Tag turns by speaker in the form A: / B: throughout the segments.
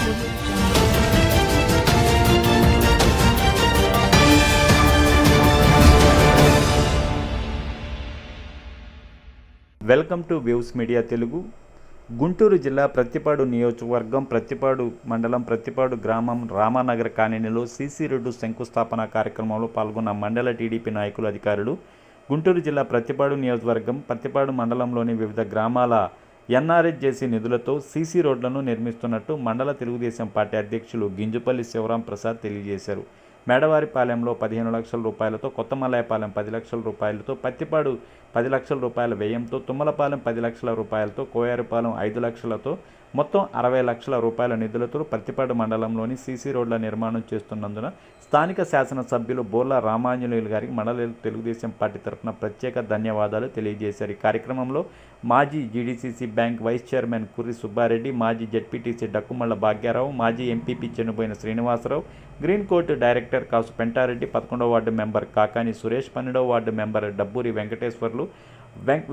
A: Welcome to views media Telugu. Guntur జిల్లా ప్రత్తిపాడు నియోజకవర్గం ప్రత్తిపాడు మండలం ప్రత్తిపాడు గ్రామం రామానగర్ కాలనీలో సీసీ రోడ్డు శంకుస్థాపన కార్యక్రమంలో పాల్గొన్న మండల టీడీపీ నాయకులు, అధికారులు. గుంటూరు జిల్లా ప్రత్తిపాడు నియోజకవర్గం ప్రత్తిపాడు మండలంలోని వివిధ గ్రామాల ఎన్ఆర్హెచ్జేసీ నిధులతో సీసీ రోడ్లను నిర్మిస్తున్నట్టు మండల తెలుగుదేశం పార్టీ అధ్యక్షులు గింజుపల్లి శివరాం ప్రసాద్ తెలియజేశారు. మేడవారిపాలెంలో 15 లక్షల రూపాయలతో, కొత్తమలాయపాలెం 10 లక్షల రూపాయలతో, పత్తిపాడు 10 లక్షల రూపాయల వ్యయంతో, తుమ్మలపాలెం 10 లక్షల రూపాయలతో, కోయారిపాలెం 5 లక్షలతో మొత్తం 60 లక్షల రూపాయల నిధులతో ప్రత్తిపాడు మండలంలోని సీసీ రోడ్ల నిర్మాణం చేస్తున్నందున స్థానిక శాసనసభ్యులు బోర్ల రామాంజనేయులు గారికి మండల తెలుగుదేశం పార్టీ తరఫున ప్రత్యేక ధన్యవాదాలు తెలియజేశారు. ఈ కార్యక్రమంలో మాజీ GDCC bank vice chairman Kurri Subbareddy, మాజీ జెడ్పీటీసీ డక్కుమళ్ళ భాగ్యారావు, మాజీ MPP Chennuboina Srinivasarao, green court director Kasu Pentareddy, 11వ వార్డు మెంబర్ కాకాని సురేష్, 12వ వార్డు మెంబర్ డబ్బూరి వెంకటేశ్వర్లు,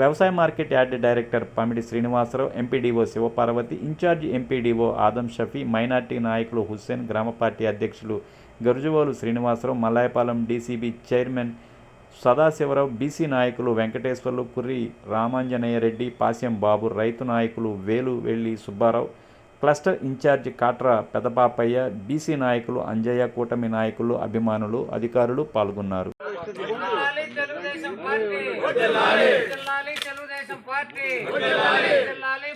A: వ్యవసాయ market yard director Pamidi Srinivasarao, MPDO Sivaparvathi, in-charge MPDO Adam Shafi, minority నాయకులు హుస్సేన్, గ్రామ పార్టీ అధ్యక్షులు Garujuvolu Srinivasarao, Mallayapalem DCB chairman Sadasivarao, BC నాయకులు వెంకటేశ్వర్లు, కుర్రి రామాంజనేయ రెడ్డి, పాస్యం బాబు, రైతు నాయకులు Velu Velli Subbarao, cluster in-charge Katra Pedapapayya, BC నాయకులు అంజయ్య, కూటమి నాయకులు, అభిమానులు, అధికారులు పాల్గొన్నారు.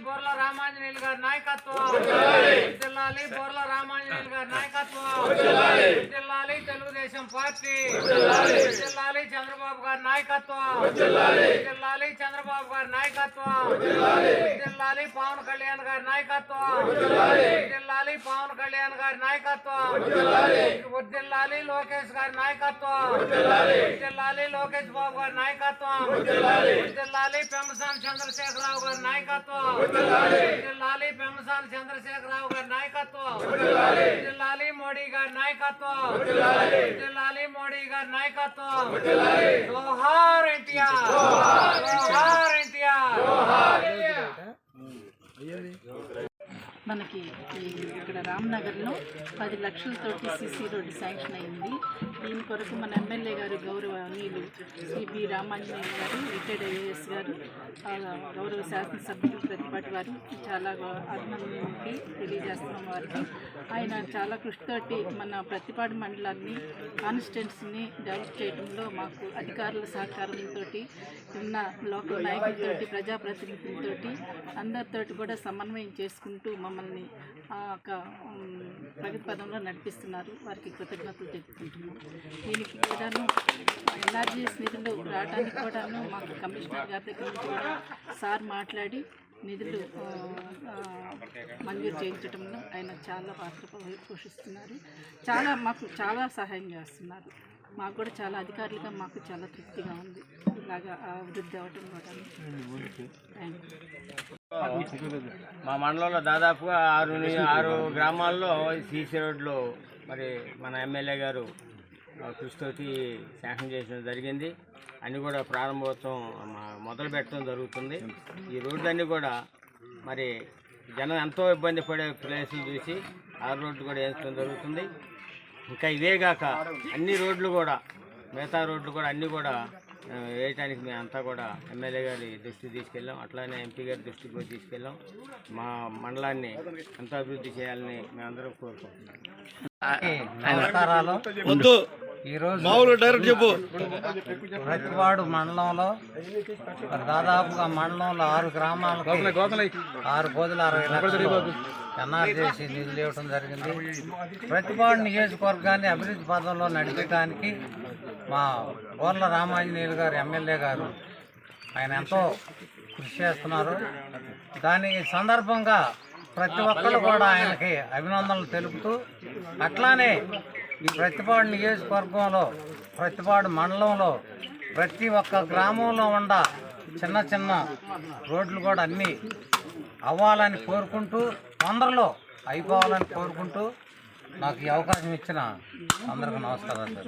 B: బోర్ల రామాంజనేయులు గారి నాయకత్వం, బోర్ల రామాంజనేయులు గారి నాయకత్వం, తెలుగుదేశం పార్టీ, చంద్రబాబు గారి నాయకత్వం, చంద్రబాబు గారి నాయకత్వం, పవన్ కళ్యాణ్ గారి నాయకత్వం, పవన్ కళ్యాణ్ గారి నాయకత్వం, వర్ధిల్లాలి లోకేష్ గారి నాయకత్వం, లోకేష్ బాబు గారి నాయకత్వం, పెమ్మసాని చంద్రశేఖరరావు గారి నాయకత్వం, పెమ్మసాని చంద్రశేఖరరావు గారి నాయకత్వం, మోడీ గారి నాయకత్వం, మోడీ గారి నాయకత్వం. జోహార్ ఎన్టీఆర్, జోహార్ ఎన్టీఆర్.
C: మనకి ఇక్కడ రామ్నగర్లో 10 లక్షలతోటి సీసీ రోడ్డు శాంక్షన్ అయింది. దీని కొరకు మన ఎమ్మెల్యే గారు గౌరవనీయులు శ్రీ రామాంజనేయులు గారు, రిటైర్డ్ ఐఏఎస్ గారు, గౌరవ శాసనసభ్యులు ప్రతిపాటి వారు చాలా అభినందనలు తెలియజేస్తున్నాం వారికి. ఆయన చాలా కృషితోటి మన ప్రతిపాటి మండలాన్ని, కాన్స్టిట్యున్సీని డెవలప్ చేయడంలో మాకు అధికారుల సహకారంతో, ఉన్న లోకల్ నాయకులతోటి, ప్రజాప్రతినిధులతోటి అందరితోటి కూడా సమన్వయం చేసుకుంటూ మమ్మల్ని ప్రగతి పదంలో నడిపిస్తున్నారు. వారికి కృతజ్ఞతలు తెలుపుకుంటున్నాం. దీనికి కూడాను ఎన్ఆర్జీఎస్ నిధులు రావడానికి కూడాను మాకు కమిషనర్ గారి దగ్గర నుంచి కూడా సార్ మాట్లాడి నిధులు మంజూరు చేయించడంలో ఆయన చాలా పాత్ర పోషిస్తున్నారు. మాకు చాలా సహాయం చేస్తున్నారు. మాకు కూడా చాలా అధికారులుగా మాకు చాలా తృప్తిగా ఉంది ఇలాగా అభివృద్ధి అవ్వటం కూడా.
D: మా మండలంలో దాదాపుగా 6 గ్రామాల్లో సీసీ రోడ్లు మరి మన ఎమ్మెల్యే గారు కృషితోటి శాంక్షన్ చేయడం జరిగింది. అన్నీ కూడా ప్రారంభోత్సవం మొదలు పెట్టడం జరుగుతుంది. ఈ రోడ్లన్నీ కూడా మరి జనం ఎంతో ఇబ్బంది పడే ప్లేసులు చూసి ఆ రోడ్లు కూడా వేయించడం జరుగుతుంది. ఇంకా ఇవేగాక అన్ని రోడ్లు కూడా, మిగతా రోడ్లు కూడా అన్నీ కూడా వేయటానికి మేమంతా కూడా ఎమ్మెల్యే గారి దృష్టికి తీసుకెళ్ళాం, అట్లానే ఎంపీ గారి దృష్టికి కూడా తీసుకెళ్ళాం. మా మండలాన్ని ఎంత అభివృద్ధి చేయాలని మేమందరం కోరుకుంటున్నాం.
E: ఈరోజు ప్రతిపాడు మండలంలో దాదాపుగా మండలంలో 6 గ్రామాలకు 6 కోదుల 60 లక్షలు ఎన్ఆర్జేసీ నిధులు ఇవ్వడం జరిగింది. ప్రతిపాడు నియోజకవర్గాన్ని అభివృద్ధి పదంలో నడిపేయడానికి మా బోర్ల రామాంజనేయులు గారు, ఎమ్మెల్యే గారు, ఆయన ఎంతో కృషి చేస్తున్నారు. దాని సందర్భంగా ప్రతి ఒక్కరు కూడా ఆయనకి అభినందనలు తెలుపుతూ, అట్లానే ఈ ప్రతిపాడు నియోజకవర్గంలో, ప్రతిపాడు మండలంలో ప్రతి ఒక్క గ్రామంలో ఉన్న చిన్న చిన్న రోడ్లు కూడా అన్నీ అవ్వాలని కోరుకుంటూ, తొందరలో అయిపోవాలని కోరుకుంటూ నాకు ఈ అవకాశం ఇచ్చిన అందరికీ నమస్కారాలు.